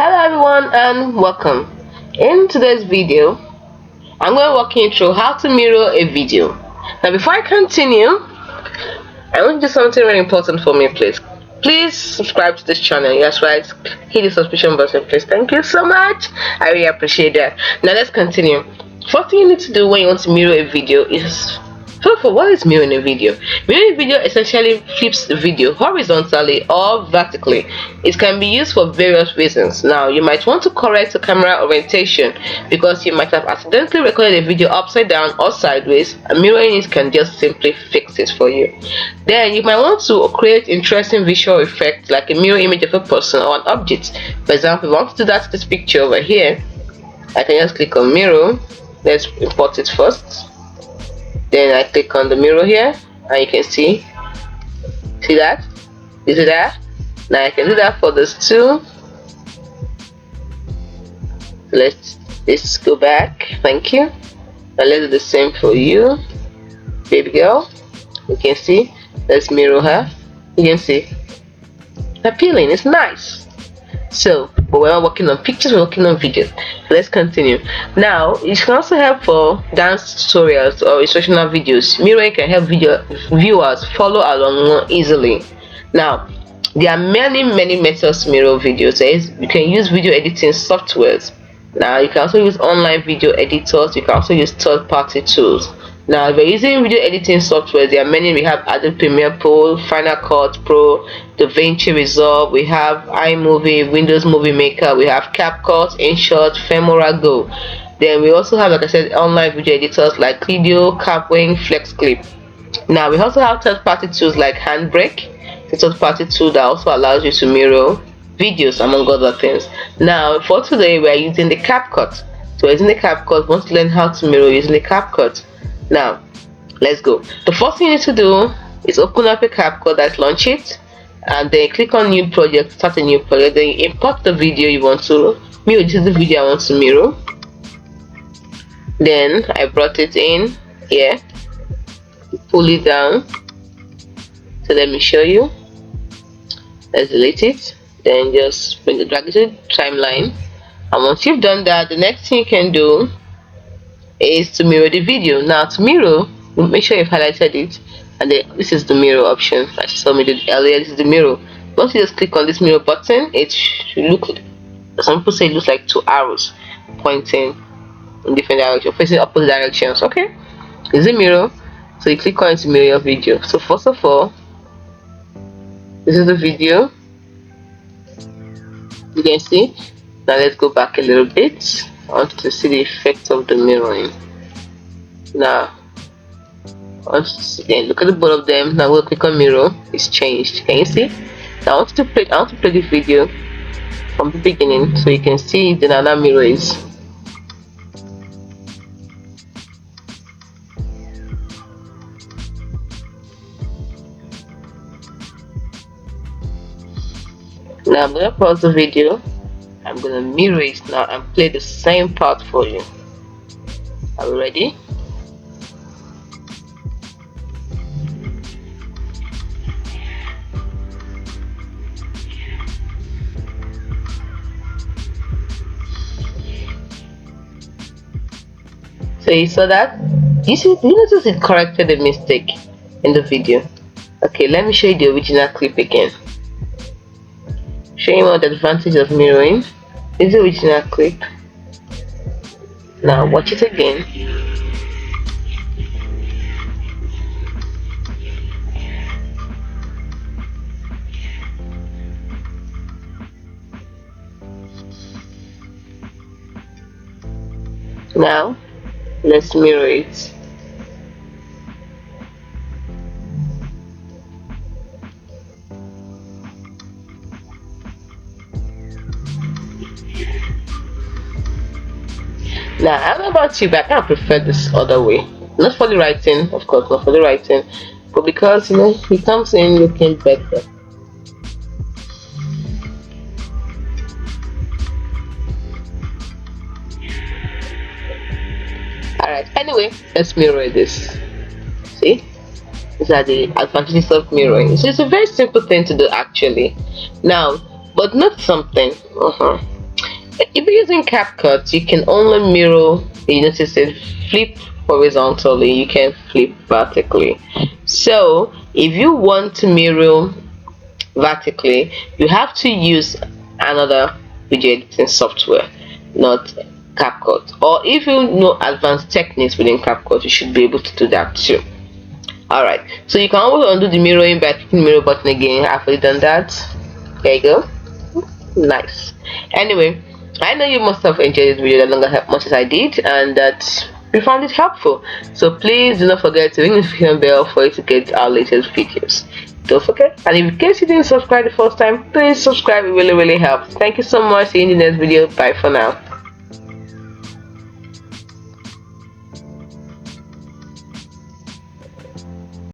Hello everyone and welcome. In today's video, I'm going to walk you through how to mirror a video. Now before I continue, I want to do something really important for me, please. Please subscribe to this channel. Yes, right. Hit the subscription button, please. Thank you so much. I really appreciate that. Now let's continue. First thing you need to do when you want to mirror a video is, first of all, what is mirroring a video? Mirroring a video essentially flips the video horizontally or vertically. It can be used for various reasons. Now, you might want to correct the camera orientation because you might have accidentally recorded a video upside down or sideways, and mirroring it can just simply fix it for you. Then, you might want to create interesting visual effects like a mirror image of a person or an object. For example, if I want to do that to this picture over here, I can just click on mirror. Let's import it first. Then I click on the mirror here and you can see that? You see that? Now I can do that for this too. Let's go back. Thank you. Now let's do the same for you, baby girl. You can see. Let's mirror her. You can see. Appealing. It's nice. So, but we're not working on pictures, we're working on videos. Let's continue. Now, it can also help for dance tutorials or instructional videos. Mirroring can help viewers follow along more easily. Now, there are many methods to mirror videos. You can use video editing softwares. Now, you can also use online video editors. You can also use third-party tools. Now, if you're using video editing software, there are many. We have Adobe Premiere Pro, Final Cut Pro, DaVinci Resolve, we have iMovie, Windows Movie Maker, we have Capcut, InShot, Filmora Go. Then we also have, like I said, online video editors like Clidio, Capwing, FlexClip. Now, we also have third-party tools like Handbrake, the third-party tool that also allows you to mirror videos, among other things. Now, for today, we are using the Capcut. So, we're using the Capcut. We want to learn how to mirror using the Capcut. Now, let's go. The first thing you need to do is open up a Capcut, that's launch it, and then click on new project, start a new project. Then you import the video you want to mirror. This is the video I want to mirror. Then I brought it in here, pull it down. So let me show you. Let's delete it. Then just bring the drag it to the timeline. And once you've done that, the next thing you can do is to mirror the video. Now to mirror, make sure you've highlighted it, and then this is the mirror option. Like you saw me do earlier, this is the mirror. Once you just click on this mirror button, it should look, some people say it looks like two arrows pointing in different directions, facing opposite directions. Okay, it's a mirror, so you click on it to mirror your video. So first of all, this is the video, you can see. Now let's go back a little bit. I want to see the effect of the mirroring. Now, again, look at the both of them. Now we'll click on mirror. It's changed. Can you see? Now I want to play the video from the beginning so you can see the another mirror is. Now I'm gonna pause the video. I'm gonna mirror it now and play the same part for you. Are we ready? So you saw that? Do you notice it corrected a mistake in the video? Okay, let me show you the original clip again. Showing all the advantage of mirroring. This is the original clip. Now watch it again. Now let's mirror it. Now, I don't know about you, but I kind of prefer this other way. Not for the writing, of course, not for the writing, but because, you know, he comes in looking better. Alright, anyway, let's mirror this. See? These are the advantages of mirroring. So it's a very simple thing to do actually. Now, but not something. If you're using Capcut, you can only mirror. You notice it flip horizontally. You can flip vertically. So if you want to mirror vertically, you have to use another video editing software, not Capcut. Or if you know advanced techniques within Capcut, you should be able to do that too. Alright, so you can always undo the mirroring by clicking the mirror button again. I've already done that. There you go. Nice. Anyway, I know you must have enjoyed this video that longer as much as I did, and that you found it helpful. So please do not forget to ring the notification bell for you to get our latest videos. Don't forget, and in case you didn't subscribe the first time, please subscribe. It really helps. Thank you so much. See you in the next video. Bye for now.